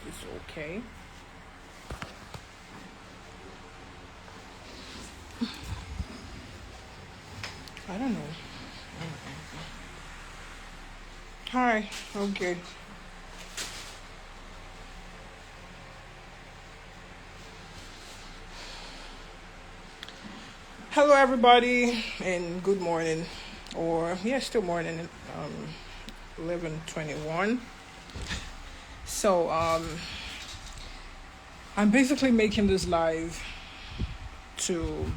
it's okay. I don't know. Hi, okay. Hello, everybody, and good morning. Or, yeah, still morning, 11:21. So, I'm basically making this live to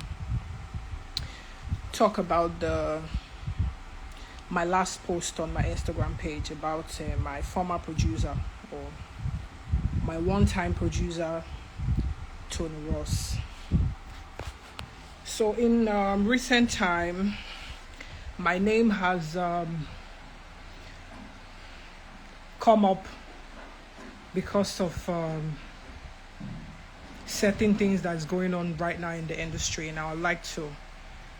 talk about my last post on my Instagram page about my former producer, or my one-time producer, Tony Ross. So in recent time, my name has come up because of certain things that's going on right now in the industry, and I would like to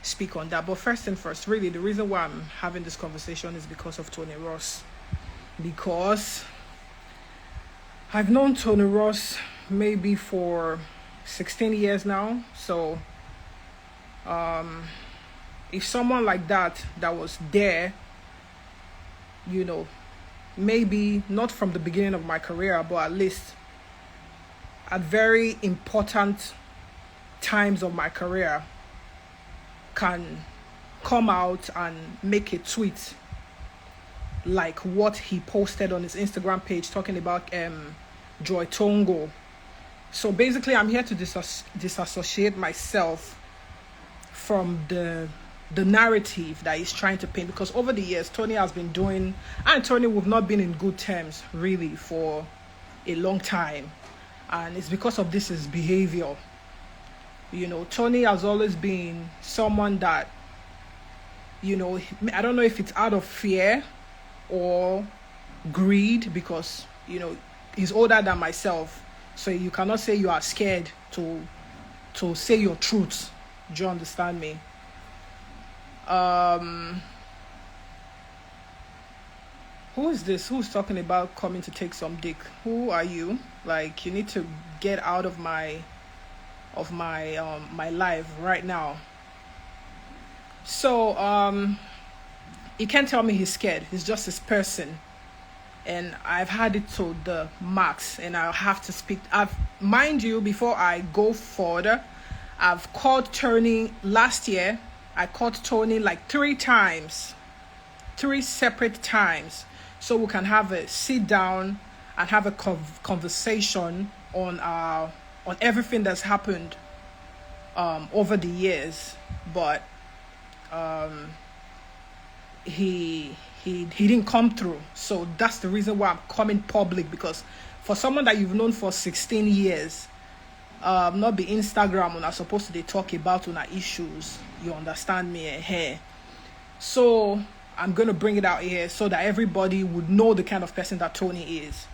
speak on that. But first and first, really, the reason why I'm having this conversation is because of Tony Ross. Because I've known Tony Ross maybe for 16 years now. So if someone like that was there, maybe not from the beginning of my career, but at least at very important times of my career, can come out and make a tweet like what he posted on his Instagram page talking about Joy Tongo. So basically, I'm here to disassociate myself from the narrative that he's trying to paint, because over the years Tony has been doing, and Tony, we've not been in good terms really for a long time, and it's because of this his behavior. Tony has always been someone that, I don't know if it's out of fear or greed, because he's older than myself, so you cannot say you are scared to say your truth. Do you understand me? Who is this? Who's talking about coming to take some dick? Who are you? Like, you need to get out of my my life right now. So you can't tell me he's scared. He's just his person, and I've had it to the max, and I'll have to speak. Mind you, before I go further, I've called Tony last year. I called Tony like 3 times, 3 separate times, so we can have a sit down and have a conversation on everything that's happened over the years. But he didn't come through. So that's the reason why I'm coming public, because for someone that you've known for 16 years, not be Instagram when I'm supposed to they talk about on our issues, you understand me, here. So I'm going to bring it out here so that everybody would know the kind of person that Tony is.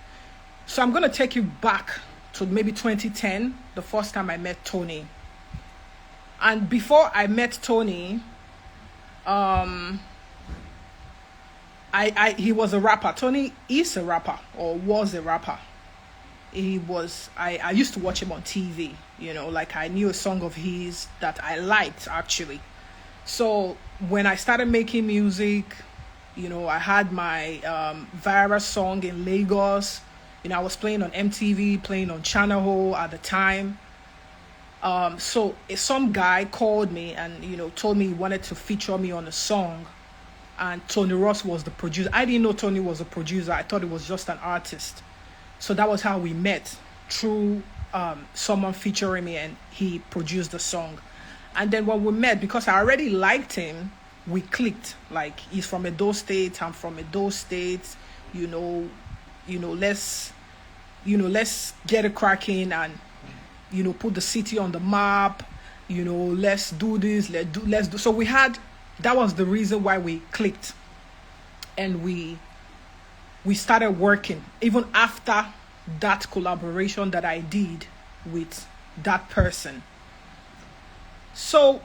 So I'm going to take you back to maybe 2010, the first time I met Tony. And before I met Tony, he was a rapper. Tony is a rapper, or was a rapper. I used to watch him on TV, like I knew a song of his that I liked, actually. So when I started making music, I had my viral song in Lagos. I was playing on MTV, playing on Channel O at the time. So some guy called me and, told me he wanted to feature me on a song. And Tony Ross was the producer. I didn't know Tony was a producer. I thought he was just an artist. So that was how we met, through someone featuring me, and he produced the song. And then when we met, because I already liked him, we clicked. Like, he's from Edo State, I'm from Edo State. Let's get it cracking and put the city on the map. Let's do this. Let's do. So that was the reason why we clicked, and we started working even after that collaboration that I did with that person. So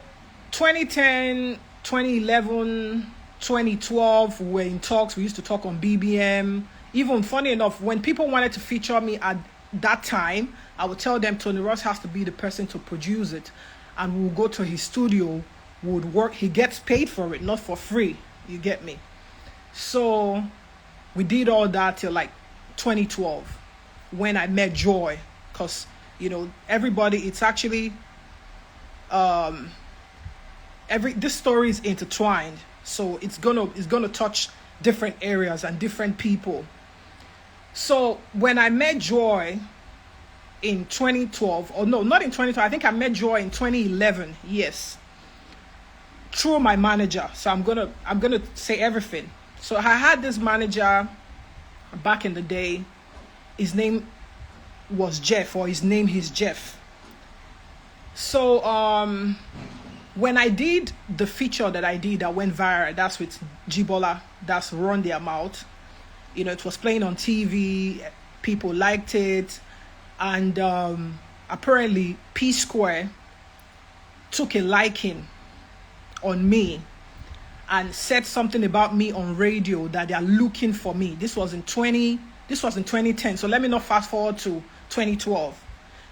2010, 2011, 2012, we were in talks. We used to talk on BBM. Even funny enough, when people wanted to feature me at that time, I would tell them Tony Ross has to be the person to produce it, and we'll go to his studio, would work. He gets paid for it, not for free. You get me? So we did all that till like 2012 when I met Joy, because everybody, it's actually this story is intertwined, so it's gonna touch different areas and different people. So when I met Joy in 2012, or no, not in 2012, I think I met Joy in 2011, yes, through my manager. So I'm gonna say everything. So I had this manager back in the day. His name was Jeff, or his name is Jeff. So when I did the feature that I did that went viral, that's with Jibola, that's Run Their Mouth. It was playing on TV, people liked it, and apparently P Square took a liking on me and said something about me on radio, that they are looking for me. This was in 2010. So let me not fast forward to 2012.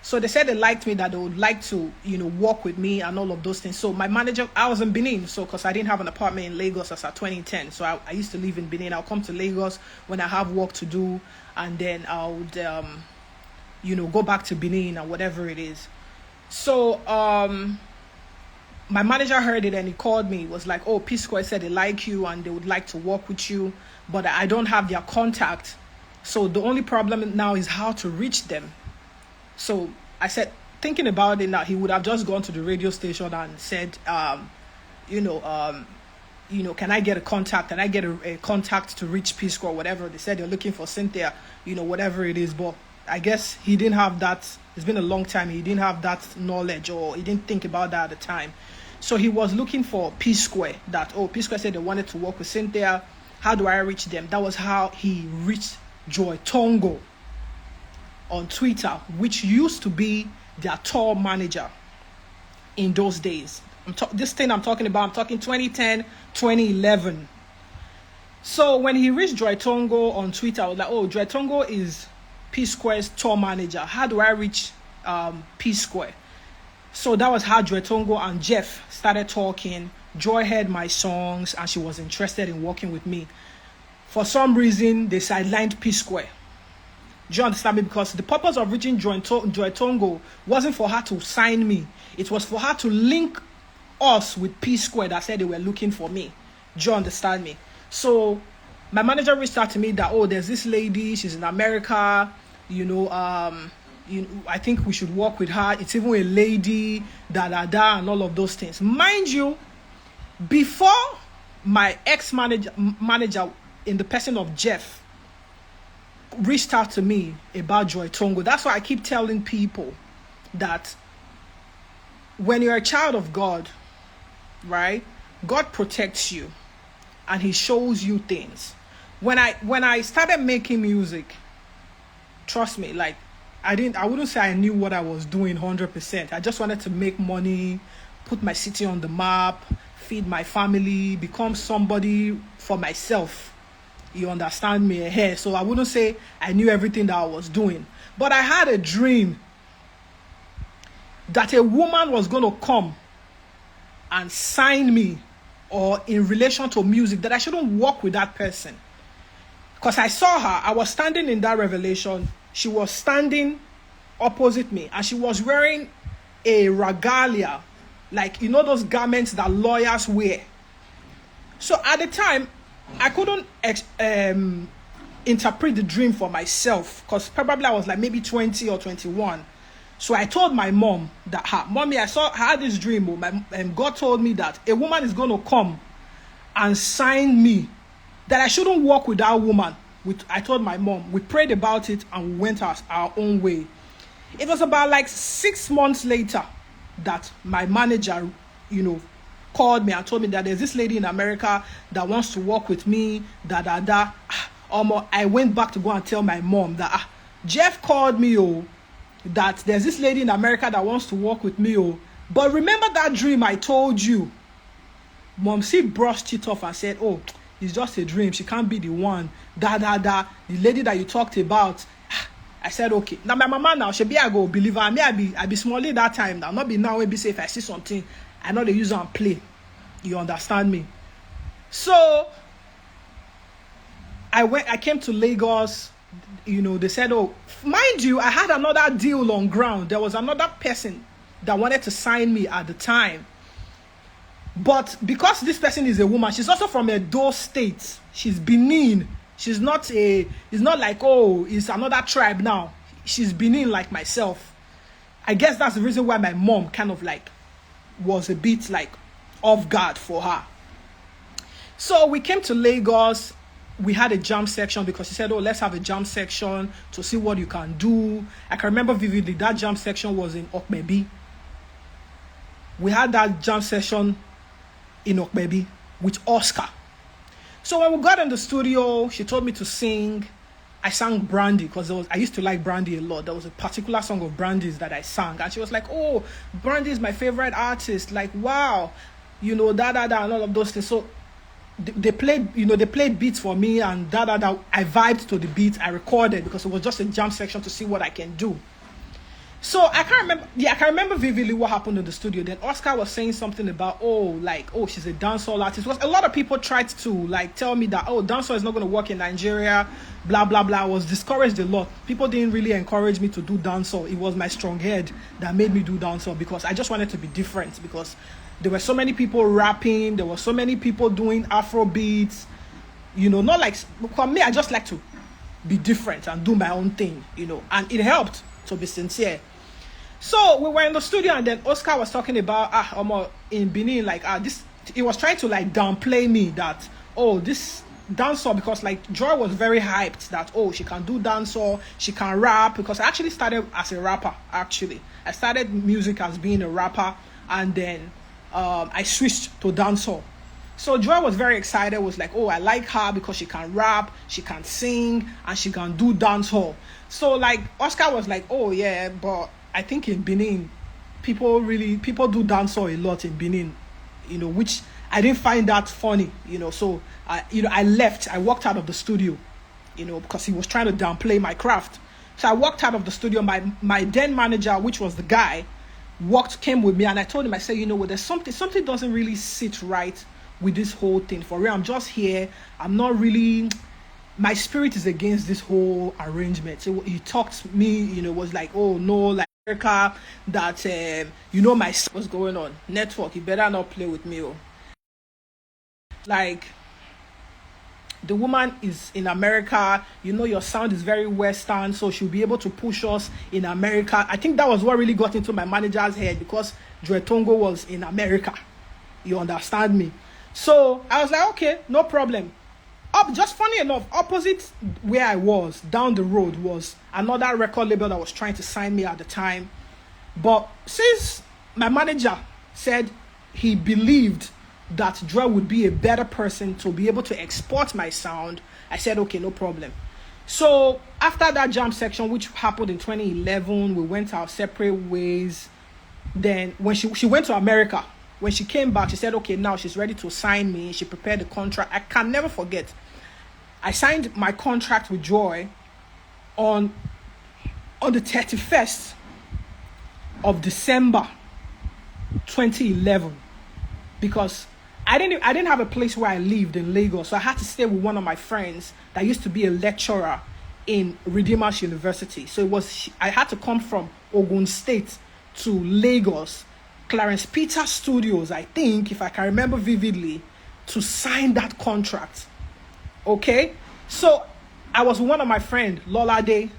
So they said they liked me, that they would like to, work with me and all of those things. So my manager, I was in Benin, so because I didn't have an apartment in Lagos as at 2010. So I used to live in Benin. I'll come to Lagos when I have work to do, and then I would, go back to Benin and whatever it is. So my manager heard it and he called me. It was like, oh, P Square said they like you and they would like to work with you, but I don't have their contact. So the only problem now is how to reach them. So I said, thinking about it now, he would have just gone to the radio station and said, can I get a contact? Can I get a contact to reach P Square, whatever? They said they're looking for Cynthia, whatever it is. But I guess he didn't have that. It's been a long time. He didn't have that knowledge, or he didn't think about that at the time. So he was looking for P Square, P Square said they wanted to work with Cynthia. How do I reach them? That was how he reached Joy Tongo on Twitter, which used to be their tour manager in those days. This thing I'm talking about, I'm talking 2010, 2011. So when he reached Joy Tongo on Twitter, I was like, oh, Joy Tongo is P Square's tour manager. How do I reach P Square? So that was how Joy Tongo and Jeff started talking. Joy heard my songs and she was interested in working with me. For some reason, they sidelined P Square. Do you understand me? Because the purpose of reaching Joy Tongo wasn't for her to sign me. It was for her to link us with P Square that said they were looking for me. Do you understand me? So my manager reached out to me that, oh, there's this lady, she's in America, I think we should work with her. It's even a lady, and all of those things. Mind you, before my ex-manager in the person of Jeff reached out to me about Joy Tongo. That's why I keep telling people that when you're a child of God, right, God protects you and he shows you things. When I started making music, trust me, like I wouldn't say I knew what I was doing 100%. I just wanted to make money, put my city on the map, feed my family, become somebody for myself. You understand me here? So I wouldn't say I knew everything that I was doing. But I had a dream that a woman was going to come and sign me, or in relation to music, that I shouldn't work with that person. Because I saw her, I was standing in that revelation. She was standing opposite me and she was wearing a regalia, like, those garments that lawyers wear. So at the time, I couldn't interpret the dream for myself, because probably I was like maybe 20 or 21. So I told my mom that, Mommy, I had this dream. God told me that a woman is going to come and sign me, that I shouldn't work with that woman. I told my mom. We prayed about it and we went our own way. It was about like 6 months later that my manager, called me and told me that there's this lady in America that wants to work with me, I went back to go and tell my mom that Jeff called me, that there's this lady in America that wants to work with me, but remember that dream I told you? Mom, she brushed it off and said, oh, it's just a dream, she can't be the one, the lady that you talked about. I said, okay. Now my mama now, she be I go believe her. Me, I be smally that time now. Not be now when be say if I see something, I know they use and play. You understand me? So I came to Lagos, you know, they said, oh, mind you, I had another deal on ground. There was another person that wanted to sign me at the time. But because this person is a woman, she's also from Edo State. She's Benin. She's not it's not like, oh, it's another tribe now. She's Benin like myself. I guess that's the reason why my mom kind of like was a bit like off guard for her. So we came to Lagos. We had a jam section because she said, oh, let's have a jam section to see what you can do. I can remember vividly that jam section was in Okmebi. We had that jam session in Okmebi with Oscar. So when we got in the studio, she told me to sing. I sang Brandy because I used to like Brandy a lot. There was a particular song of Brandy's that I sang. And she was like, oh, Brandy is my favorite artist. Like, wow. You know, and all of those things. So they played beats for me and I vibed to the beat. I recorded because it was just a jam section to see what I can do. So I can't remember vividly what happened in the studio. Then Oscar was saying something about, she's a dancehall artist. Because a lot of people tried to like tell me that, oh, dancehall is not going to work in Nigeria, blah, blah, blah. I was discouraged a lot. People didn't really encourage me to do dancehall. It was my strong head that made me do dancehall because I just wanted to be different because there were so many people rapping. There were so many people doing Afro beats. You know, not like, for me, I just like to be different and do my own thing, you know. And it helped, to be sincere. So we were in the studio and then Oscar was talking about in Benin, like this. He was trying to like downplay me that, oh, this dancehall, because like Joy was very hyped that, oh, she can do dancehall, she can rap, because I actually started as a rapper. Actually, I started music as being a rapper, and then I switched to dancehall. So Joy was very excited, was like, oh, I like her because she can rap, she can sing, and she can do dancehall. So like Oscar was like, oh yeah, but I think in Benin, people do dancehall a lot in Benin, you know, which I didn't find that funny, you know. So I left. I walked out of the studio, you know, because he was trying to downplay my craft. So I walked out of the studio. My then manager, which was the guy, came with me, and I told him, I said, you know what, there's something doesn't really sit right with this whole thing. For real, I'm just here. I'm not really. My spirit is against this whole arrangement. So he talked to me, you know, was like, oh no, like America, that you know, what's going on? Network, you better not play with me, oh. Like, the woman is in America, you know, your sound is very Western, so she'll be able to push us in America. I think that was what really got into my manager's head, because Joy Tongo was in America. You understand me? So I was like, okay, no problem. Just funny enough, opposite where I was, down the road, was another record label that was trying to sign me at the time. But since my manager said he believed that Joy would be a better person to be able to export my sound, I said, okay, no problem. So after that jam section, which happened in 2011, we went our separate ways. Then when she went to America, when she came back, she said, okay, now she's ready to sign me. She prepared the contract. I can never forget. I signed my contract with Joy on the 31st of December 2011, because I didn't have a place where I lived in Lagos, so I had to stay with one of my friends that used to be a lecturer in Redeemers University. So I had to come from Ogun State to Lagos, Clarence Peter Studios, I think, if I can remember vividly, to sign that contract. Okay, so I was with one of my friends, Lola Day.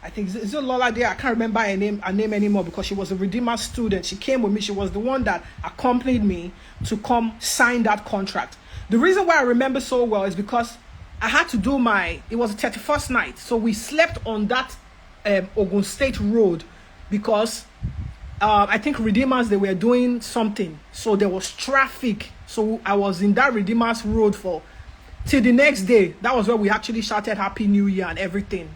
I think, is it Lola Day? I can't remember her name anymore, because she was a Redeemer student. She came with me. She was the one that accompanied me to come sign that contract. The reason why I remember so well is because I had to do it was the 31st night. So we slept on that Ogun State road, because I think Redeemers, they were doing something. So there was traffic. So I was in that Redeemers road till the next day. That was where we actually shouted Happy New Year and everything.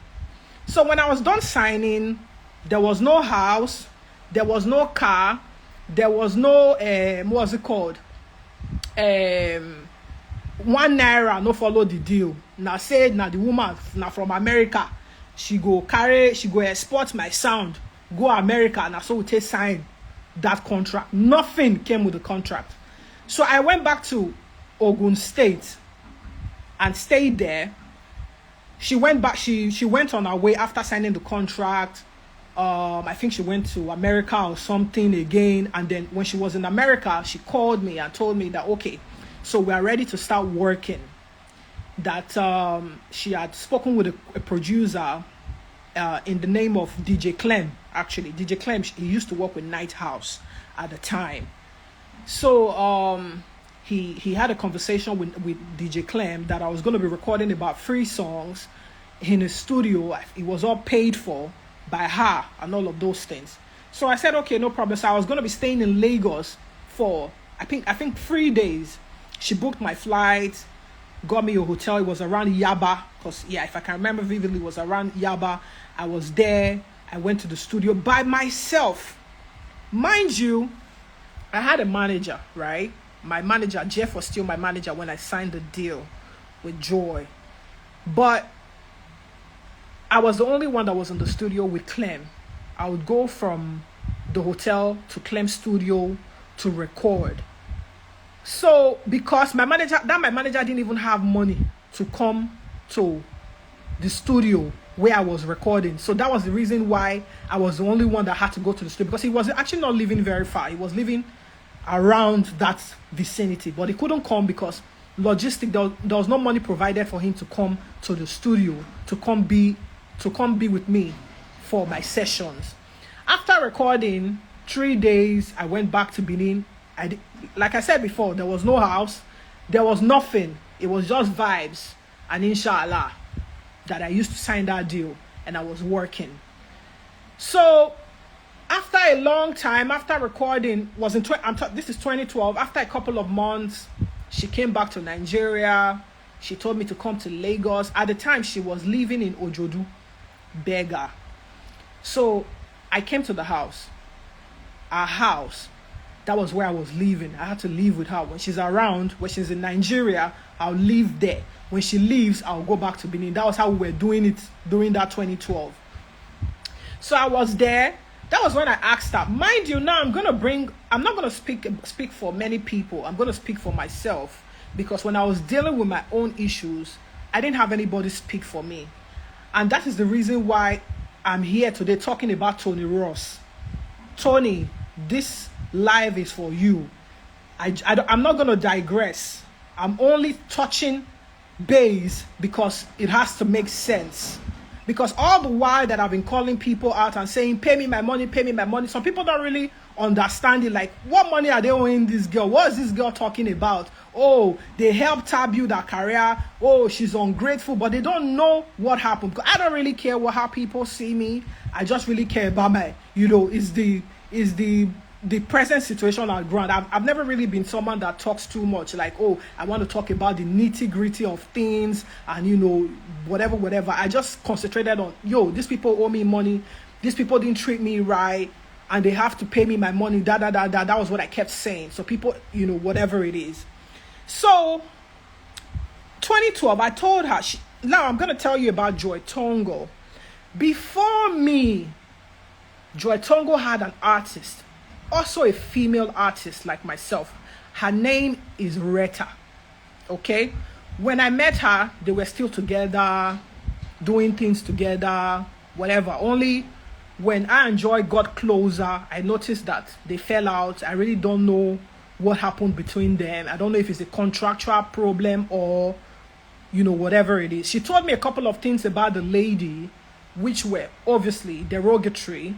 So when I was done signing, there was no house, there was no car, there was no, what was it called? 1 naira, no follow the deal. Now said, now the woman, now from America, she go export my sound, go America, and so we take sign that contract. Nothing came with the contract. So I went back to Ogun State and stayed there. She went back, she went on her way after signing the contract. I think she went to America or something again. And then when she was in America, she called me and told me that, okay, so we are ready to start working. That she had spoken with a producer in the name of DJ Clem. Actually, DJ Clem, he used to work with Night House at the time. So he had a conversation with DJ Clem that I was going to be recording about 3 songs in his studio. It was all paid for by her and all of those things. So I said, okay, no problem. So I was going to be staying in Lagos for I think 3 days. She booked my flight, got me a hotel. It was around Yaba, because if I can remember vividly, it was around Yaba. I was there. I went to the studio by myself. Mind you, I had a manager, right? My manager, Jeff, was still my manager when I signed the deal with Joy. But I was the only one that was in the studio with Clem. I would go from the hotel to Clem's studio to record. So because my manager didn't even have money to come to the studio where I was recording. So that was the reason why I was the only one that had to go to the studio, because he was actually not living very far. He was living around that vicinity, but he couldn't come because there was no money provided for him to come to the studio to come be with me for my sessions. After recording 3 days, I went back to Benin. Like I said before, there was no house, there was nothing. It was just vibes and inshallah that I used to sign that deal, and I was working. So after a long time, after recording, this is 2012. After a couple of months, she came back to Nigeria. She told me to come to Lagos. At the time, she was living in Ojodu, Bega. So I came to the house. Our house. That was where I was living. I had to live with her. When she's around, when she's in Nigeria, I'll live there. When she leaves, I'll go back to Benin. That was how we were doing it during that 2012. So I was there. That was when I asked her. Mind you, now I'm not going to speak for many people. I'm going to speak for myself. Because when I was dealing with my own issues, I didn't have anybody speak for me. And that is the reason why I'm here today talking about Tony Ross. Tony, this live is for you. I'm not going to digress. I'm only touching base because it has to make sense. Because all the while that I've been calling people out and saying, pay me my money, some people don't really understand it. Like, what money are they owing this girl? What is this girl talking about? Oh, they helped her build her career. Oh, she's ungrateful, but they don't know what happened. Because I don't really care how people see me. I just really care about my, is the present situation on ground. I've never really been someone that talks too much. Like, oh, I want to talk about the nitty-gritty of things and, whatever. I just concentrated on, these people owe me money. These people didn't treat me right. And they have to pay me my money. That was what I kept saying. So people, whatever it is. So, 2012, I told her, now I'm going to tell you about Joy Tongo. Before me, Joy Tongo had an artist. Also a female artist like myself. Her name is Retta. Okay? When I met her, they were still together, doing things together, whatever. Only when I and Joy got closer, I noticed that they fell out. I really don't know what happened between them. I don't know if it's a contractual problem or, whatever it is. She told me a couple of things about the lady, which were obviously derogatory,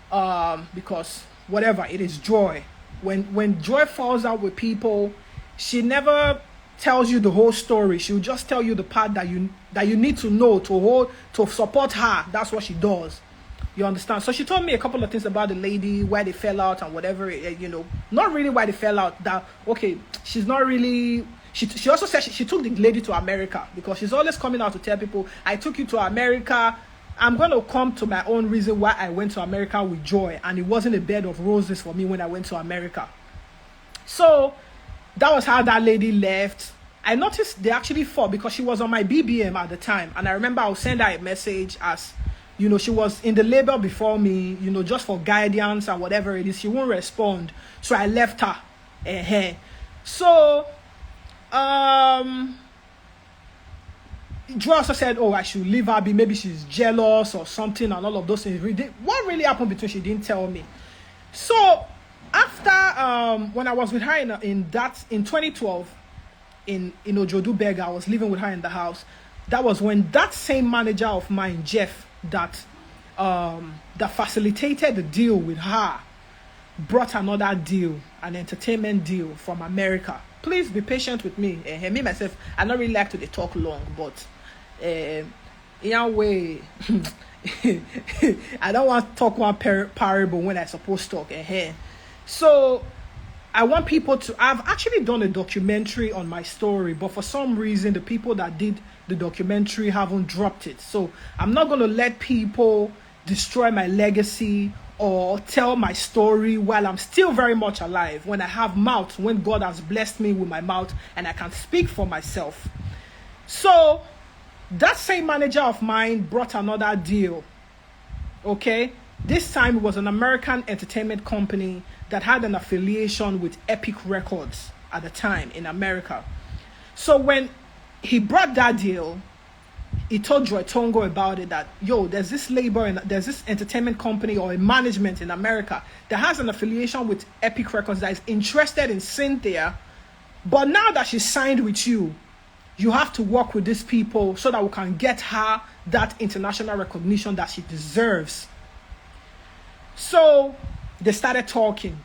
because whatever, it is Joy. When Joy falls out with people, she never tells you the whole story. She'll just tell you the part that you need to know to support her. That's what she does. You understand? So she told me a couple of things about the lady, why they fell out and whatever, not really why they fell out. That, okay, she's not really... She also said she took the lady to America because she's always coming out to tell people, I took you to America. I'm going to come to my own reason why I went to America with Joy. And it wasn't a bed of roses for me when I went to America. So that was how that lady left. I noticed they actually fought because she was on my BBM at the time. And I remember I'll send her a message as You know, she was in the label before me, you know, just for guidance and whatever it is. She won't respond. So I left her. So, Joy also said, oh, I should leave her be. Maybe she's jealous or something and all of those things. What really happened between, she didn't tell me. So, after, when I was with her in 2012, in Ojodu Berger, I was living with her in the house. That was when that same manager of mine, Jeff, that facilitated the deal with her, brought another deal, an entertainment deal from America. Please be patient with me. Me myself, I don't really like to talk long, but in a way, I don't want to talk one parable when I supposed to talk. So I want people to. I've actually done a documentary on my story, but for some reason, the people that did the documentary haven't dropped it. So I'm not going to let people destroy my legacy or tell my story while I'm still very much alive, when I have mouth, when God has blessed me with my mouth and I can speak for myself. So that same manager of mine brought another deal. Okay, this time it was an American entertainment company that had an affiliation with Epic Records at the time in America. So when he brought that deal, he told Joy Tongo about it, that, yo, there's this label and there's this entertainment company or a management in America that has an affiliation with Epic Records that is interested in Cynthia. But now that she's signed with you, you have to work with these people so that we can get her that international recognition that she deserves. So they started talking.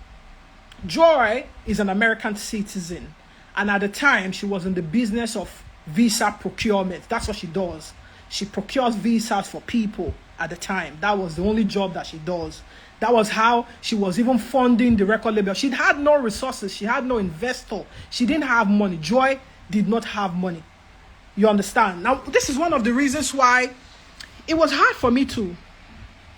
Joy is an American citizen, and at the time she was in the business of visa procurement. That's what she does. She procures visas for people at the time. That was the only job that she does. That was how she was even funding the record label. She had no resources. She had no investor. She didn't have money. Joy did not have money. You understand? Now, this is one of the reasons why it was hard for me to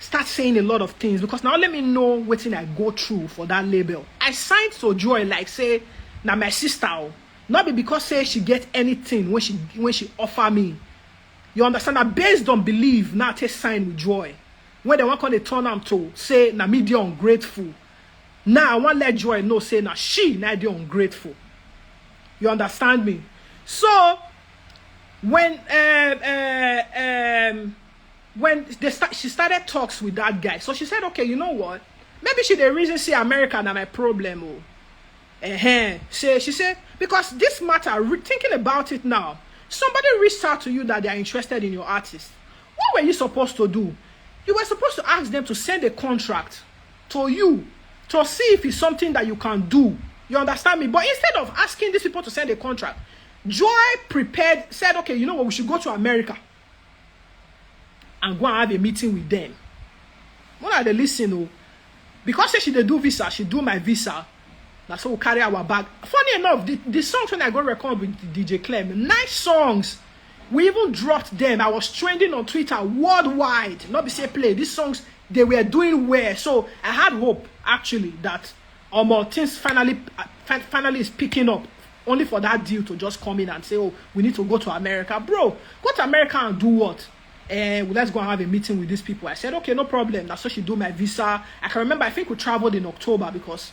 start saying a lot of things, because now let me know what thing I go through for that label. I signed to Joy like, say, now my sister, not be because say she get anything when she offer me. You understand? That based on belief, now take sign with Joy. When they want to turn them to say na me dey ungrateful. Now I want let Joy know say na she na dey ungrateful. You understand me? So when she started talks with that guy, so she said, okay, you know what? Maybe she the reason say America na my problem. She said, because this matter, thinking about it now, somebody reached out to you that they are interested in your artist. What were you supposed to do? You were supposed to ask them to send a contract to you to see if it's something that you can do. You understand me? But instead of asking these people to send a contract, Joy said, okay, you know what, we should go to America and go and have a meeting with them. What are they listening? Because she did do visa, she do my visa. That's how we carry our bag. Funny enough, the songs when I go record with DJ Clem, nice songs. We even dropped them. I was trending on Twitter worldwide. Not be say play. These songs, they were doing well. So I had hope, actually, that things finally is picking up. Only for that deal to just come in and say, oh, we need to go to America. Bro, go to America and do what? Let's go and have a meeting with these people. I said, okay, no problem. That's how she do my visa. I can remember, I think we traveled in October because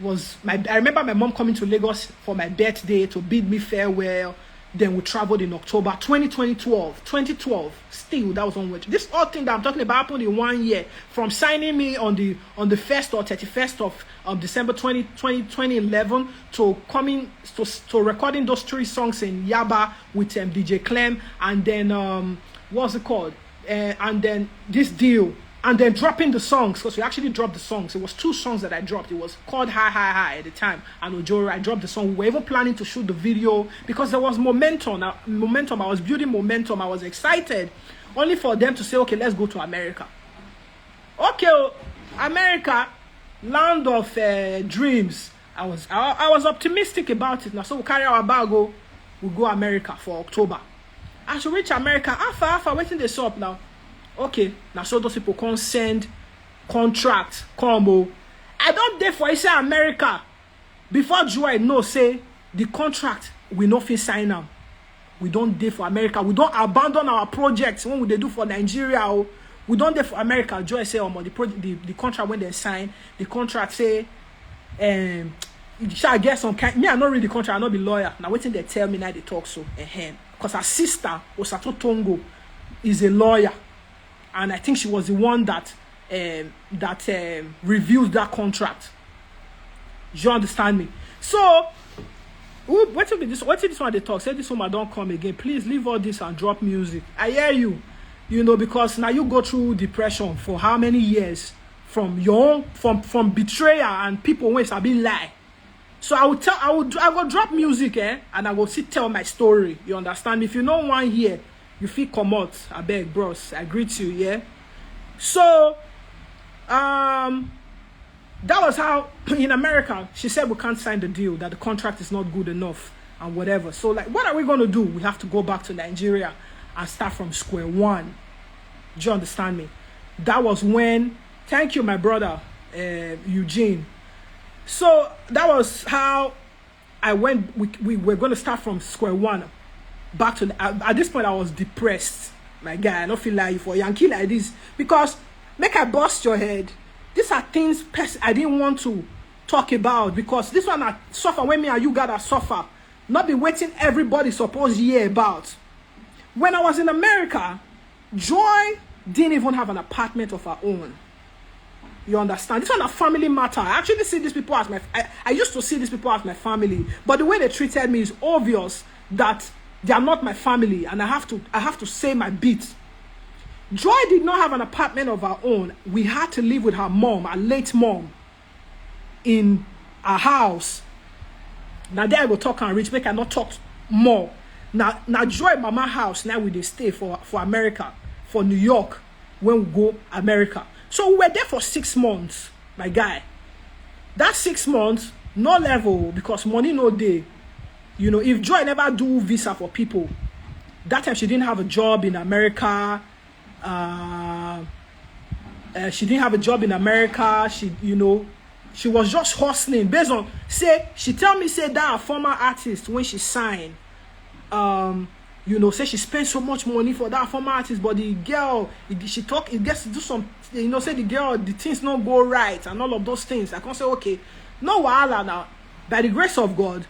I remember my mom coming to Lagos for my birthday to bid me farewell. Then we traveled in October 2012. Still, that was onward. This all thing that I'm talking about happened in 1 year. From signing me on the 1st or 31st of December 2011 to coming to recording those 3 songs in Yaba with DJ Clem, and then what's it called? And then this deal. And then dropping the songs, because we actually dropped the songs. It was 2 songs that I dropped. It was called High High High at the time. And Ojoro, I dropped the song. We were even planning to shoot the video because there was momentum. I was building momentum. I was excited. Only for them to say, okay, let's go to America. Okay, America, land of dreams. I was optimistic about it. Now, so we carry our bag, we go America for October. As we reach America, alpha, waiting the up now. Okay, now so those people can send contract, combo. I don't dare for say America. Before Joy no say the contract, we no fit sign now. We don't dare for America. We don't abandon our projects when we they do for Nigeria. We don't there for America. Joy say, the contract when they sign, the contract say, shall I get some kind. Me, I not read the contract, I not be lawyer. Now waiting they tell me now they talk so because her sister, Osato Tongo, is a lawyer. And I think she was the one that reviewed that contract. You understand me? So, what if this one they talk? Say this woman don't come again. Please leave all this and drop music. I hear you. You know, because now you go through depression for how many years from your own, from betrayal and people when I be lie. So I will drop music, and I will sit tell my story. You understand? If you know one here, you feel come out. I beg, bros. I greet you, yeah. So, that was how in America she said we can't sign the deal, that the contract is not good enough and whatever. So like, what are we gonna do? We have to go back to Nigeria and start from square one. Do you understand me? That was when. Thank you, my brother, Eugene. So that was how I went. We were going to start from square one. Back to at this point, I was depressed. My guy, I don't feel like for Yankee like this because make I bust your head. These are things I didn't want to talk about because this one I suffer when me and you gotta suffer. Not be waiting everybody supposed to hear about. When I was in America, Joy didn't even have an apartment of her own. You understand? This one a family matter. I actually see these people as I used to see these people as my family, but the way they treated me is obvious that they are not my family, and I have to say my bit. Joy did not have an apartment of her own. We had to live with her mom, her late mom, in a house. Now there I go talk and reach, make I not talk more. Now Joy mama house, now we dey stay for America, for New York, when we go America. So we were there for 6 months, my guy. That 6 months, no level, because money no day. You know, if Joy never do visa for people, that time she didn't have a job in America. She didn't have a job in America. She was just hustling based on, she tell me, that a former artist, when she signed, say she spent so much money for that former artist, but the girl, it gets to do some, say the girl, the things not go right and all of those things. I can't say, okay, no wahala now. By the grace of God,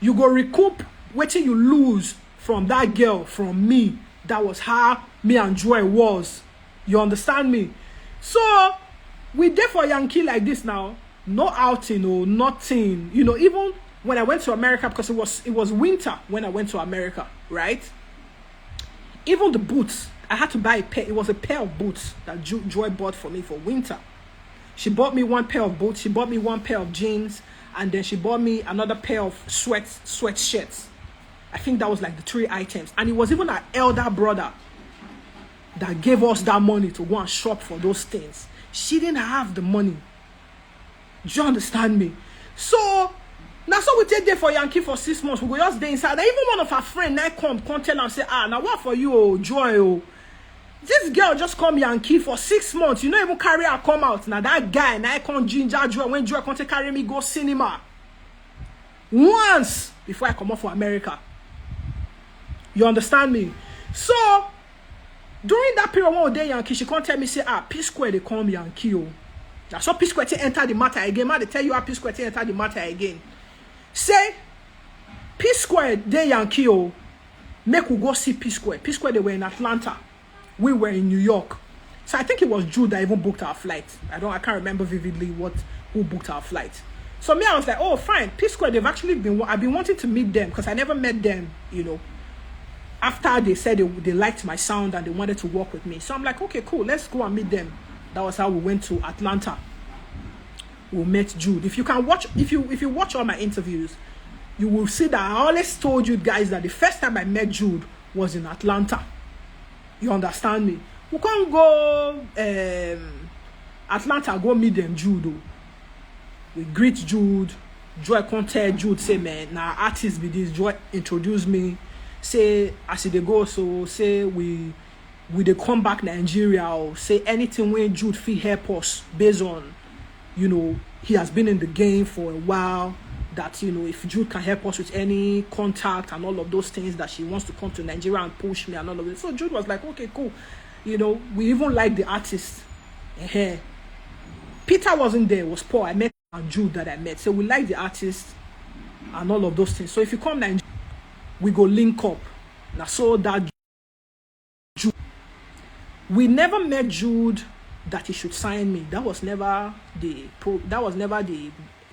you go recoup what you lose from that girl, from me. That was how me and Joy was. You understand me? So, we there for Yankee like this now. No outing or nothing. Even when I went to America, because it was winter when I went to America, right? Even the boots, I had to buy a pair. It was a pair of boots that Joy bought for me for winter. She bought me one pair of boots. She bought me one pair of jeans. And then she bought me another pair of sweatshirts. I think that was like the 3 items. And it was even our elder brother that gave us that money to go and shop for those things. She didn't have the money. Do you understand me? So, now so we take there for Yankee for 6 months. We go just there inside. And even one of our friends now come tell and say, now what for you, Joy? This girl just come Yankee for 6 months. You know, even carry her come out. Now that guy, now I come ginger Joy. When Joy come to carry me go cinema. Once before I come off for America. You understand me? So, during that period when we dey Yankee, she can't tell me, say, P-Square, they come Yankee. That's how P-Square enter the matter again. Man, they tell you how P-Square enter the matter again. Say, P-Square, they Yankee, make we go see P-Square. P-Square, they were in Atlanta. We were in New York. So I think it was Jude that even booked our flight. I can't remember vividly who booked our flight. So me, I was like, oh, fine. P-Square, I've been wanting to meet them because I never met them, after they said they liked my sound and they wanted to work with me. So I'm like, okay, cool, let's go and meet them. That was how we went to Atlanta. We met Jude. If you watch all my interviews, you will see that I always told you guys that the first time I met Jude was in Atlanta. You understand me? We can't go Atlanta, go meet them, Jude. We greet Jude. Joy can't tell Jude, say, man, now artist be this. Joy introduce me. Say, as they go, so say we they come back Nigeria, or say anything when Jude feel help us based on, he has been in the game for a while. That, if Jude can help us with any contact and all of those things, that she wants to come to Nigeria and push me and all of it. So Jude was like, okay, cool. You know, we even like the artist. Peter wasn't there, it was Paul. I met and Jude that I met. So we like the artist and all of those things. So if you come Nigeria, we go link up. Now so that Jude. We never met Jude that he should sign me. That was never the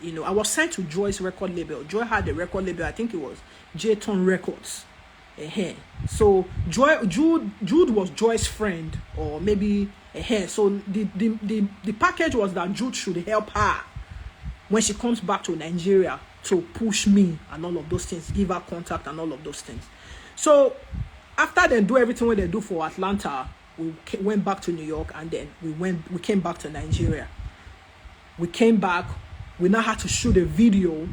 you know, I was signed to Joy's record label. Joy had a record label, I think it was J-Tone Records. So Jude was Joy's friend, or maybe so the package was that Jude should help her when she comes back to Nigeria to push me and all of those things, give her contact and all of those things. So after they do everything what they do for Atlanta, we went back to New York, and then we came back to Nigeria. We came back. We now had to shoot a video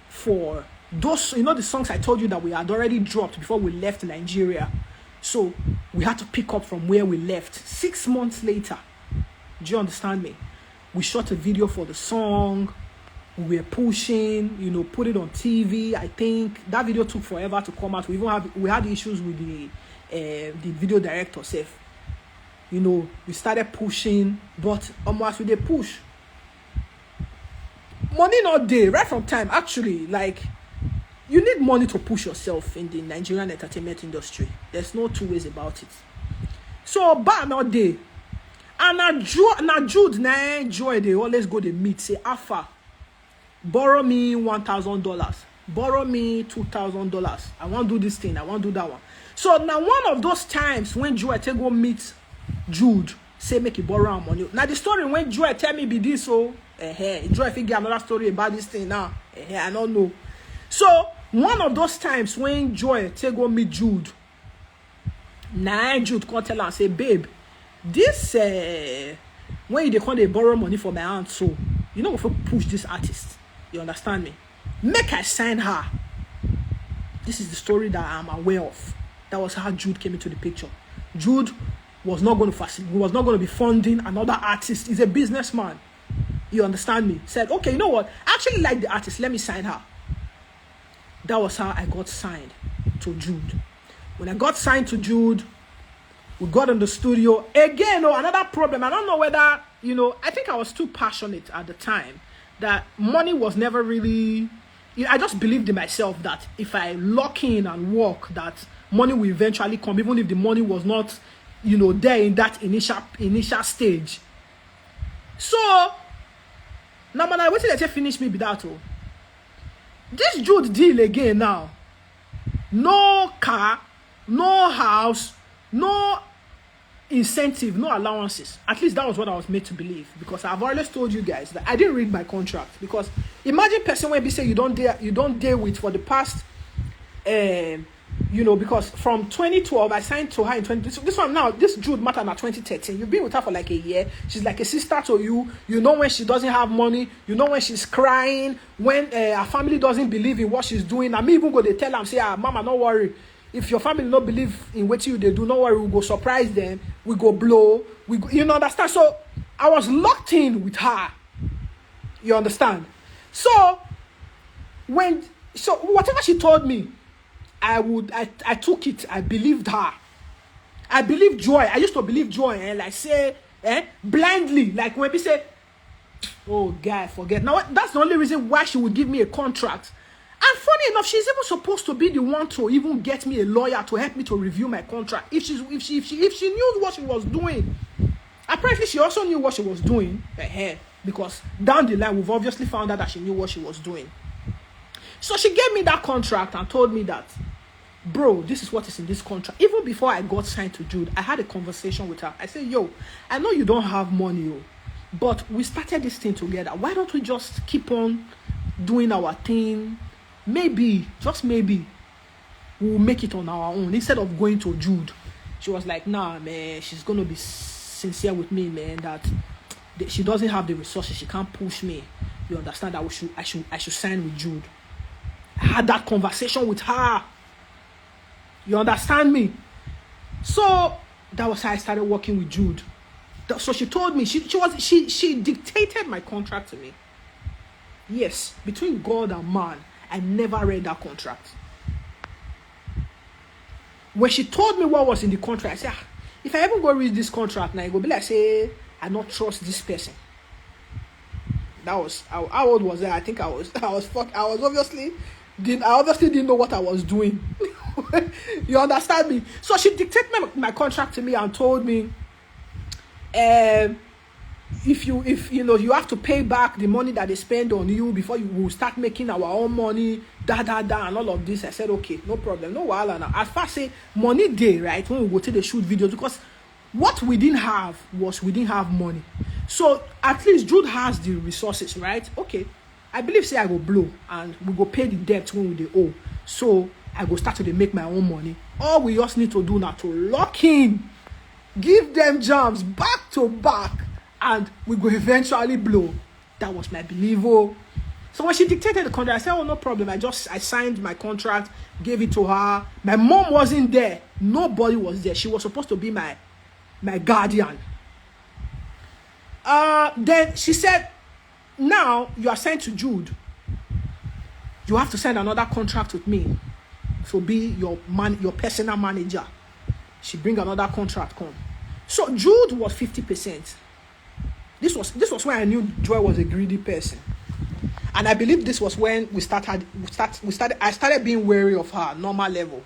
for those, you know, the songs I told you that we had already dropped before we left Nigeria. So we had to pick up from where we left 6 months later. Do you understand me? We shot a video for the song. We were pushing, you know, put it on TV. I think that video took forever to come out. We had issues with the video director self. You know, we started pushing, but almost with the push, money not there right from time. Actually, like, you need money to push yourself in the Nigerian entertainment industry. There's no two ways about it. So bad not there. And now Jude Joy, they always go to meet, say, Alpha, borrow me $1,000, borrow me $2,000. I want to do this thing, I want to do that one. So now one of those times when Joy take go meet Jude, say make you borrow money. Now the story when Joy tell me be this, so Joy figure another story about this thing now. I don't know. So one of those times when Joy take go meet Jude, now Jude come tell her and say, babe, this when they come they borrow money for my aunt, so you know if I push this artist, you understand me? Make I sign her. This is the story that I'm aware of. That was how Jude came into the picture. Jude was not going to facilitate, he was not going to be funding another artist. He's a businessman. You understand me? Said, okay, you know what? I actually like the artist. Let me sign her. That was how I got signed to Jude. When I got signed to Jude, we got in the studio. Again, another problem. I don't know whether, you know, I think I was too passionate at the time that money was never really, I just believed in myself that if I lock in and work, that money will eventually come, even if the money was not, you know, there in that initial stage. So now when I waited until finish me without this Jude deal again now. No car, no house, no incentive, no allowances. At least that was what I was made to believe, because I've always told you guys that I didn't read my contract. Because imagine person when we say you don't dare with for the past you know, because from 2012 I signed to her in 20. This one now, this Jude matter now 2013. You've been with her for like a year. She's like a sister to you. You know when she doesn't have money. You know when she's crying. When her family doesn't believe in what she's doing. And me even go they tell them, say, mama, don't worry. If your family don't believe in what you they do, don't worry. We go surprise them. We go blow. We go, you know, understand? So I was locked in with her. You understand? So whatever she told me, I took it. I believed her. I believed Joy. I used to believe Joy and like say blindly. Like when we say, oh guy, forget. Now that's the only reason why she would give me a contract. And funny enough, she's even supposed to be the one to even get me a lawyer to help me to review my contract. If she knew what she was doing. Apparently she also knew what she was doing. Because down the line we've obviously found out that she knew what she was doing. So she gave me that contract and told me that, bro, this is what is in this contract. Even before I got signed to Jude, I had a conversation with her. I said, yo, I know you don't have money, but we started this thing together. Why don't we just keep on doing our thing? Maybe, just maybe, we'll make it on our own instead of going to Jude. She was like, nah, man, she's going to be sincere with me, man, that she doesn't have the resources. She can't push me. You understand that I should sign with Jude. I had that conversation with her. You understand me? So that was how I started working with Jude. So she told me, she dictated my contract to me. Yes, between God and man, I never read that contract. When she told me what was in the contract, I said, if I even go read this contract now, it go be like say I not trust this person. That was how old was I? I think I was obviously didn't know what I was doing. You understand me? So she dictated my contract to me and told me, if you have to pay back the money that they spend on you before you will start making our own money, and all of this. I said, okay, no problem, no wahala now. As far as say money day, right, when we go to the shoot videos, because what we didn't have was we didn't have money. So at least Jude has the resources, right? Okay, I believe say I go blow and we go pay the debt when we owe. So I go start to make my own money. All we just need to do now to lock in, give them jams back to back, and we go eventually blow. That was my belief. Oh. So when she dictated the contract, I said, oh, no problem. I signed my contract, gave it to her. My mom wasn't there. Nobody was there. She was supposed to be my guardian. Then she said, now you are sent to Jude. You have to sign another contract with me. So be your personal manager. She bring another contract come. So Jude was 50%. This was when I knew Joy was a greedy person. And I believe this was when I started being wary of her normal level.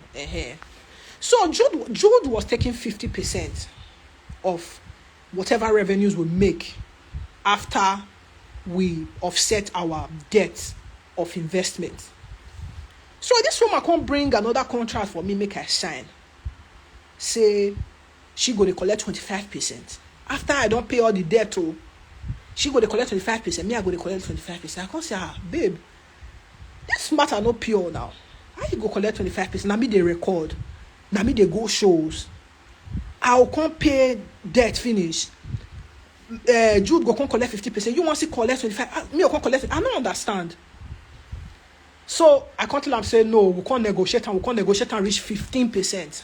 So Jude was taking 50% of whatever revenues we make after we offset our debt of investment. So this woman can't bring another contract for me, make her sign. Say she go to collect 25%. After I don't pay all the debt, she go to collect 25%. Me, I go to collect 25%. I can't say, babe, this matter no pure now. How you go collect 25%? Now me they record. Now me they go shows. I can't pay debt finish. Jude go can't collect 50%. You want to collect 25%? Me I can't collect it. I don't understand. So I can't tell them say no, we can't negotiate and reach 15%.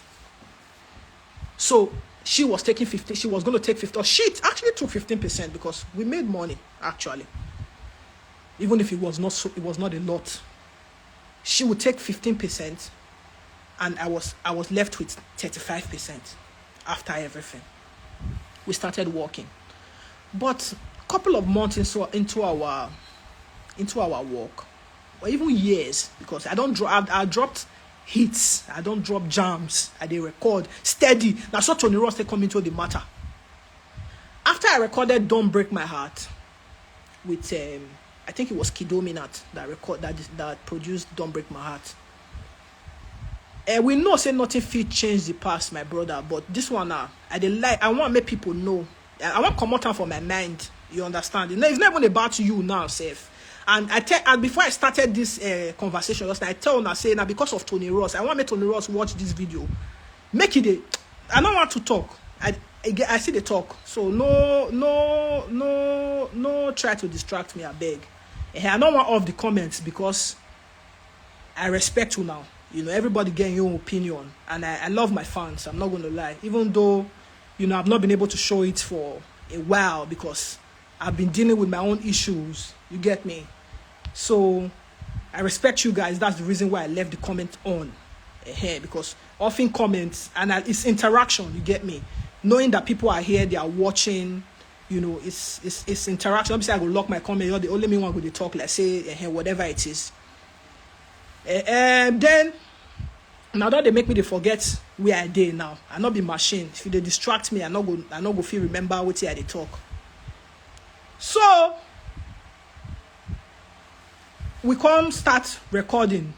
So she was taking 50. She was going to take 50. Or she actually took 15% because we made money actually. Even if it was not a lot. She would take 15%, and I was left with 35% after everything. We started working, but a couple of months into our work, or even years, because I dropped hits, I don't drop jams, I dey record steady. That's what Tony Ross they come into the matter. After I recorded Don't Break My Heart with I think it was Kidominat that produced Don't Break My Heart. We know say nothing fit change the past, my brother, but this one I want to make people know. I want to come out from my mind. You understand? It's not even about you now, safe. And before I started this conversation last night, I tell her, say, now because of Tony Ross, I want me Tony Ross watch this video. Make it I don't want to talk. I see the talk. So no try to distract me, I beg. I don't want off the comments because I respect you now. You know, everybody getting your own opinion. And I love my fans, I'm not going to lie. Even though, I've not been able to show it for a while because I've been dealing with my own issues. You get me? So I respect you guys. That's the reason why I left the comment on here, because often comments and it's interaction. You get me? Knowing that people are here, they are watching. It's interaction. Obviously, I will lock my comment. You're the only me one who they talk. Like say whatever it is. Then now that they make me forget where I did now. I not be machine. If they distract me, I not go feel remember what I they talk. So we come start recording.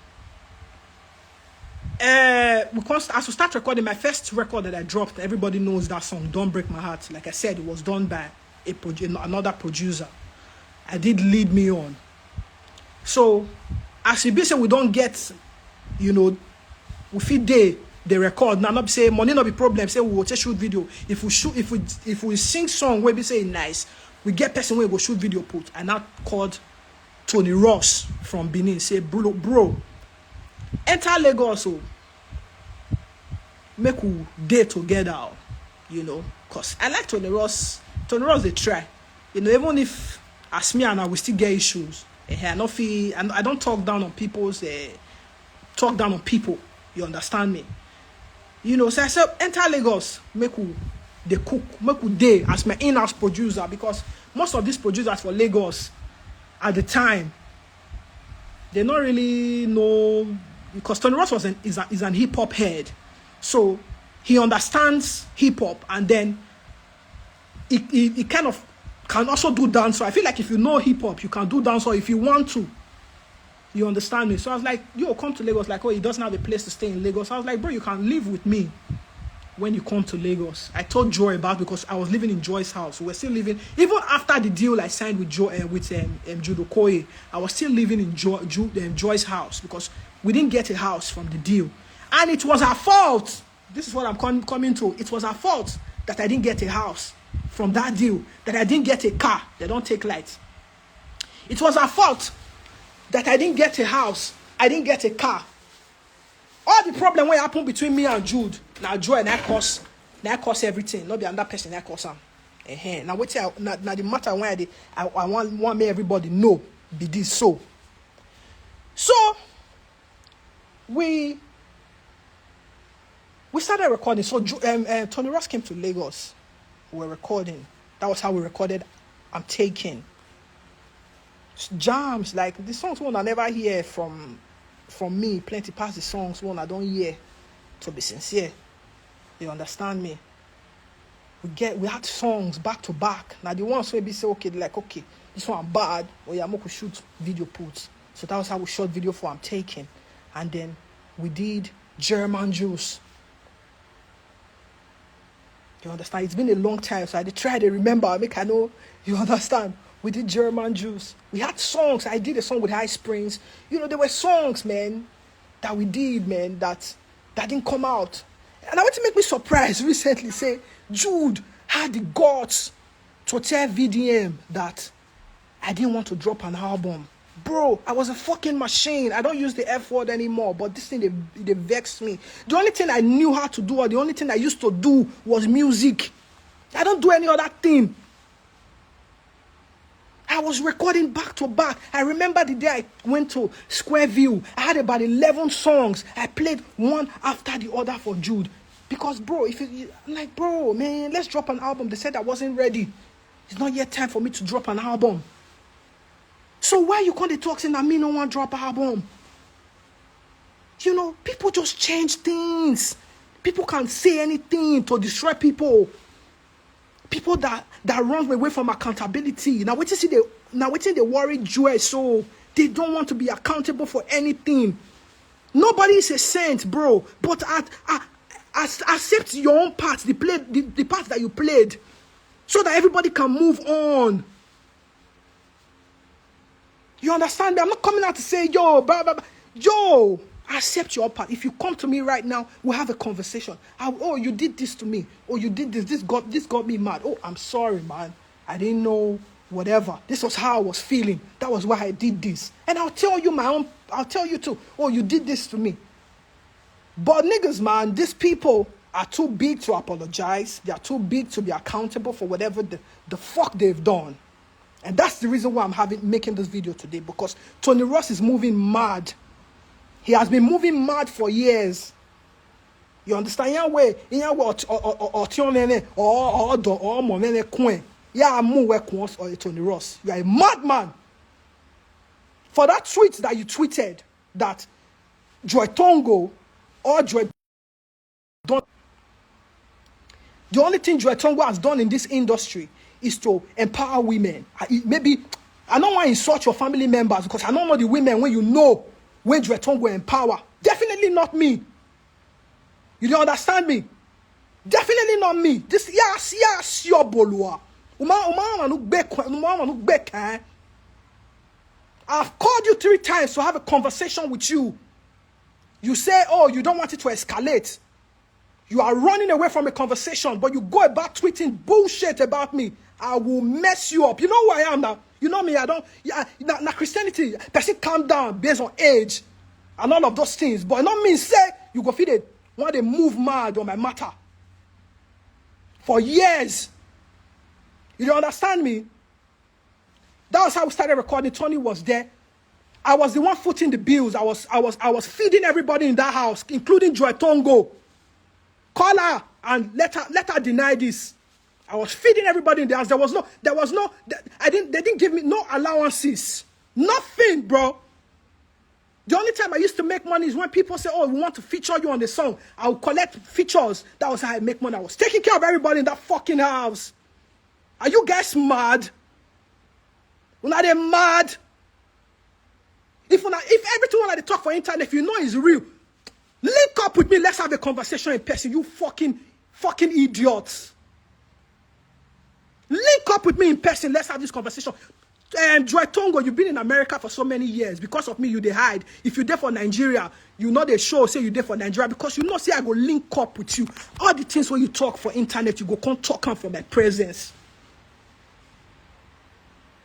As we start recording, my first record that I dropped, everybody knows that song, Don't Break My Heart. Like I said, it was done by another producer. I did Lead Me On. So as we be say we don't get, we feed the record. Now not say money not be problem. Say we will take shoot video. If we sing song where we say nice, we get person where we go shoot video put. And now called Tony Ross from Benin. Say bro, enter Lagos, make we day together, cause I like Tony Ross. Tony Ross they try, even if as me and I we still get issues. I don't talk down on people. You understand me? So I said, enter Lagos, make we the cook, make we day as my in-house producer, because most of these producers for Lagos at the time, they don't really know, because Tony Ross is an hip-hop head. So he understands hip-hop, and then he kind of can also do dance. So I feel like if you know hip-hop, you can do dance, or if you want to. You understand me? So I was like, yo, come to Lagos. Like, oh, he doesn't have a place to stay in Lagos. I was like, bro, you can live with me when you come to Lagos. I told Joy about, because I was living in Joy's house. We were still living, even after the deal I signed with Jude Okoye, I was still living in Joy's house, because we didn't get a house from the deal. And it was her fault. This is what I'm coming to. It was her fault that I didn't get a house from that deal, that I didn't get a car. They don't take lights. It was her fault that I didn't get a house, I didn't get a car. All the problem what happened between me and Jude, now Joy and I cause everything. Not be another person that cause him. Now wait till now the matter when I want me everybody know be this so. So we started recording. So Tony Ross came to Lagos. We were recording. That was how we recorded I'm Taking. Jams, like the songs one I never hear from me, plenty past the songs one I don't hear, to be sincere. You understand me? We had songs back to back. Now the ones where we say okay, this one bad, or yeah, we could shoot video puts. So that was how we shot video for I'm Taking. And then we did German Juice. You understand? It's been a long time, so I try to remember, I know, you understand? We did German Juice. We had songs. I did a song with High Springs. There were songs, man, that we did, man, that didn't come out. And I want to make me surprised recently, say, Jude had the guts to tell VDM that I didn't want to drop an album. Bro, I was a fucking machine. I don't use the F word anymore, but this thing, they vexed me. The only thing I knew how to do, or the only thing I used to do, was music. I don't do any other thing. I was recording back to back. I remember the day I went to Square View. I had about 11 songs. I played one after the other for Jude. Because, bro, bro, man, let's drop an album. They said I wasn't ready. It's not yet time for me to drop an album. So why you can't talk saying that me no one drop an album? People just change things. People can say anything to destroy people. People that run away from accountability. Now wait till they worry Joy, so they don't want to be accountable for anything. Nobody is a saint, bro. But accept your own part, the part that you played, so that everybody can move on. You understand me? I'm not coming out to say, yo, blah, blah, blah. Yo, accept your part. If you come to me right now, we'll have a conversation. Oh, you did this to me. Oh, you did this. This got me mad. Oh, I'm sorry, man. I didn't know, whatever. This was how I was feeling. That was why I did this. And I'll tell you I'll tell you too. Oh, you did this to me. But niggas, man, these people are too big to apologize. They are too big to be accountable for whatever the fuck they've done. And that's the reason why I'm making this video today, because Tony Ross is moving mad. He has been moving mad for years. You understand? Tony Ross. You are a madman. For that tweet that you tweeted that Joy Tongo or Joy don't. The only thing Joy Tongo has done in this industry is to empower women. Maybe I don't want to insult your family members, because I don't know the women when Joy Tongo empower. Definitely not me. You don't understand me? Definitely not me. This your bolua. I've called you 3 times to have a conversation with you. You say, oh, you don't want it to escalate. You are running away from a conversation, but you go about tweeting bullshit about me. I will mess you up. You know who I am now? You know me, I don't... Now Christianity, person calm down based on age and all of those things. But it not mean say, you go feed it. When they move mad on my matter. For years. You don't understand me? That was how we started recording. Tony was there. I was the one footing the bills. I was feeding everybody in that house, including Joy Tongo. Call her and let her deny this. I was feeding everybody in the house. They didn't give me no allowances. Nothing, bro. The only time I used to make money is when people say, oh, we want to feature you on the song. I would collect features. That was how I make money. I was taking care of everybody in that fucking house. Are you guys mad? Are they mad? If everything when I talk for internet, if you know is real, link up with me. Let's have a conversation in person. You fucking idiots. Link up with me in person. Let's have this conversation. Joy Tongo, you've been in America for so many years. Because of me, you they hide. If you're there for Nigeria, you know they show say you're there for Nigeria because you know say I go link up with you. All the things when you talk for internet, you go come talk from my presence.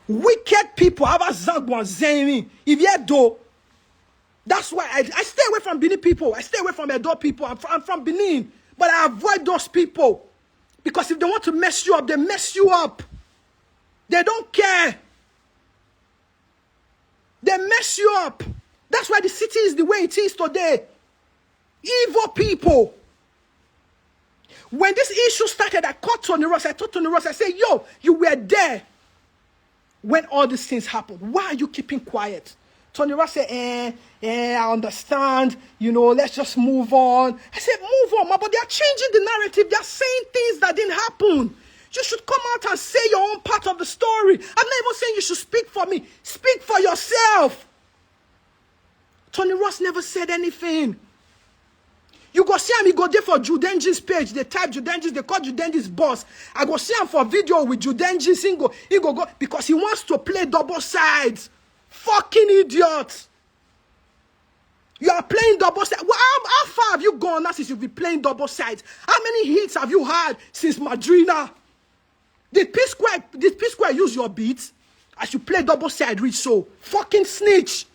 Wicked people, have a zagwan zeni. If you do, that's why I stay away from Benin people. I stay away from Edo people. I'm from Benin, but I avoid those people because if they want to mess you up, they mess you up. They don't care. They mess you up. That's why the city is the way it is today. Evil people. When this issue started, I called Tony Ross. I told Tony Ross, I said, yo, you were there when all these things happened. Why are you keeping quiet? Tony Ross said, I understand. You know, let's just move on. I said, move on, but they are changing the narrative. They are saying things that didn't happen. You should come out and say your own part of the story. I'm not even saying you should speak for me. Speak for yourself. Tony Ross never said anything. You go see him, he go there for Judenji's page. They type Judenji's, they call Judenji's boss. I go see him for video with Judenji's. He go because he wants to play double sides. Fucking idiot. You are playing double sides. Well, how far have you gone now since you've been playing double sides? How many hits have you had since Madrina? Did P-Square use your beats as you play double side reach so? Fucking snitch.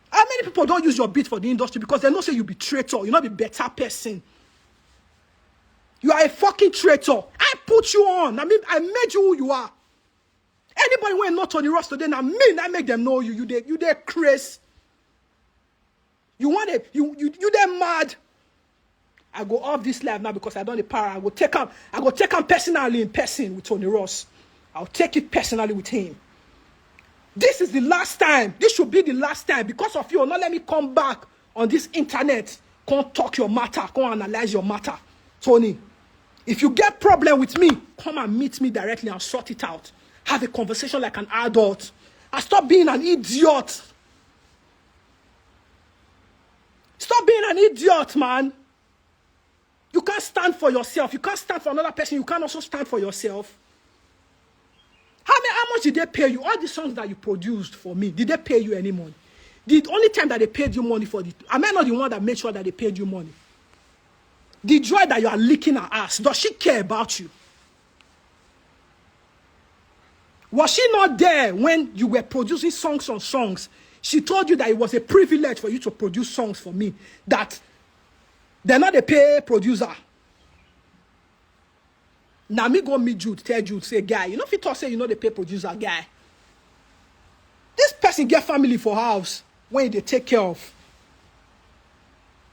How many people don't use your beat for the industry because they know say you be traitor, you not be better person. You are a fucking traitor. I put you on. I mean, I made you who you are. Anybody who ain't not Tony Ross today, now me, I make them know you. You there Chris. You want it, you there mad. I go off this live now because I don't the power. I go take him personally in person with Tony Ross. I'll take it personally with him. This is the last time. This should be the last time. Because of you, not let me come back on this internet. Come talk your matter. Come analyze your matter. Tony, if you get problem with me, come and meet me directly and sort it out. Have a conversation like an adult. And stop being an idiot. Stop being an idiot, man. You can't stand for yourself. You can't stand for another person. You can't also stand for yourself. How much did they pay you? All the songs that you produced for me, did they pay you any money? The only time that they paid you money for am I not the one that made sure that they paid you money? The joy that you are licking her ass, does she care about you? Was she not there when you were producing songs on songs? She told you that it was a privilege for you to produce songs for me. That they're not a pay producer. Now me go meet Jude, tell Jude, say, guy, you know if you talk, say you know the pay producer guy. This person get family for house when they take care of.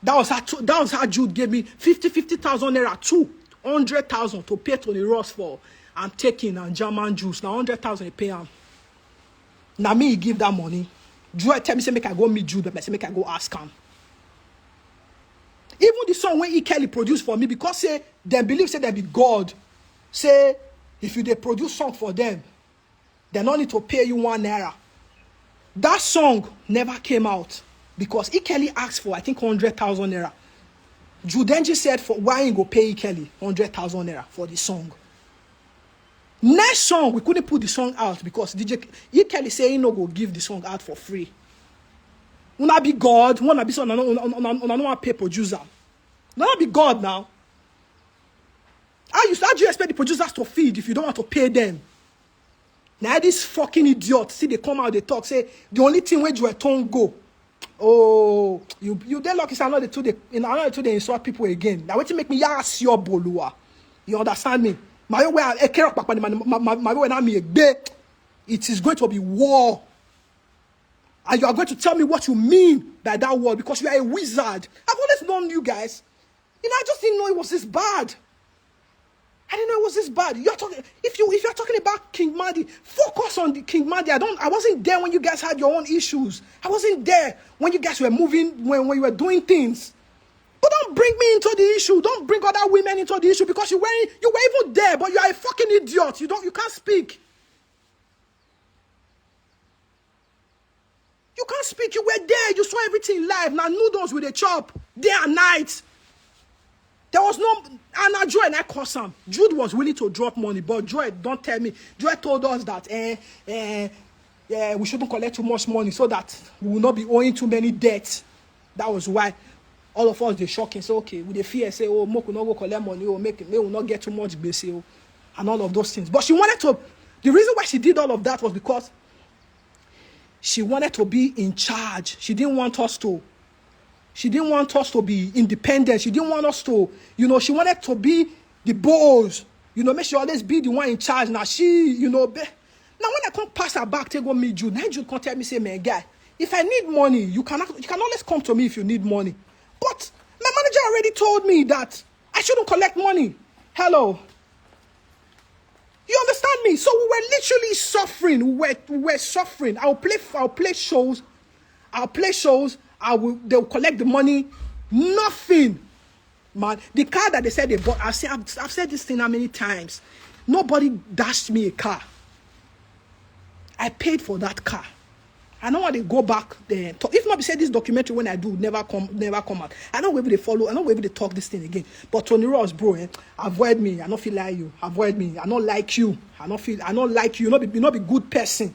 That was how Jude gave me 50,000 naira, 200,000 to pay Tony Ross for. I'm taking and German juice. Now 100,000 I pay him. Now me he give that money. Jude tell me say make I go meet Jude, but I say make I go ask him. Even the song when E. Kelly produced for me, because say they believe say they be God. Say if you they produce song for them, they don't need to pay you 1 naira. That song never came out because E. Kelly asked for I think 100,000 naira. Judenji said for why you go pay E. Kelly 100,000 naira for the song. Next song we couldn't put the song out because DJ E. Kelly say he no go give the song out for free. Wanna be God, wanna be son, no pay producer. Not be God now. How do you expect the producers to feed if you don't want to pay them? Now this fucking idiot, see they come out, they talk, say the only thing where Joy Tongo go. Oh, you they lucky another two they insult people again. Now what you make me ask your bolua. You understand me? My way it is going to be war. And you are going to tell me what you mean by that word because you are a wizard. I've always known you guys. I just didn't know it was this bad. I didn't know it was this bad. You're talking, if you're talking about King Mandy, focus on the King Mandy. I wasn't there when you guys had your own issues. I wasn't there when you guys were moving, when you were doing things. But don't bring me into the issue. Don't bring other women into the issue, because you were even there, but you are a fucking idiot. You can't speak. You can't speak. You were there. You saw everything live. Now noodles with a chop day and night. There was no, and Joy and I cursed him. Jude was willing to drop money, but Joy, don't tell me. Joy told us that we shouldn't collect too much money so that we will not be owing too many debts. That was why all of us, they shocking. So, okay, with the fear, say, oh, Moku not go collect money, or may will not get too much base, and all of those things. But she wanted to, the reason why she did all of that was because she wanted to be in charge. She didn't want us to be independent. She didn't want us to, she wanted to be the boss, make sure always be the one in charge. Now now when I come pass her back, take go meet Jude. Now Jude come tell me, say, man, guy, if I need money, you can always come to me if you need money. But my manager already told me that I shouldn't collect money. Hello. You understand me? So we were literally suffering. We were suffering. I'll play shows. They'll collect the money. Nothing. Man, the car that they said they bought, I've said this thing how many times. Nobody dashed me a car. I paid for that car. I don't want to go back there. If not, be said this documentary when I do never come out. I don't know whether they follow. I don't know whether they talk this thing again. But Tony Ross, bro, avoid me. I don't feel like you. Avoid me. I don't like you. I don't like you. You not be good person.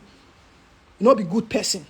You not be good person.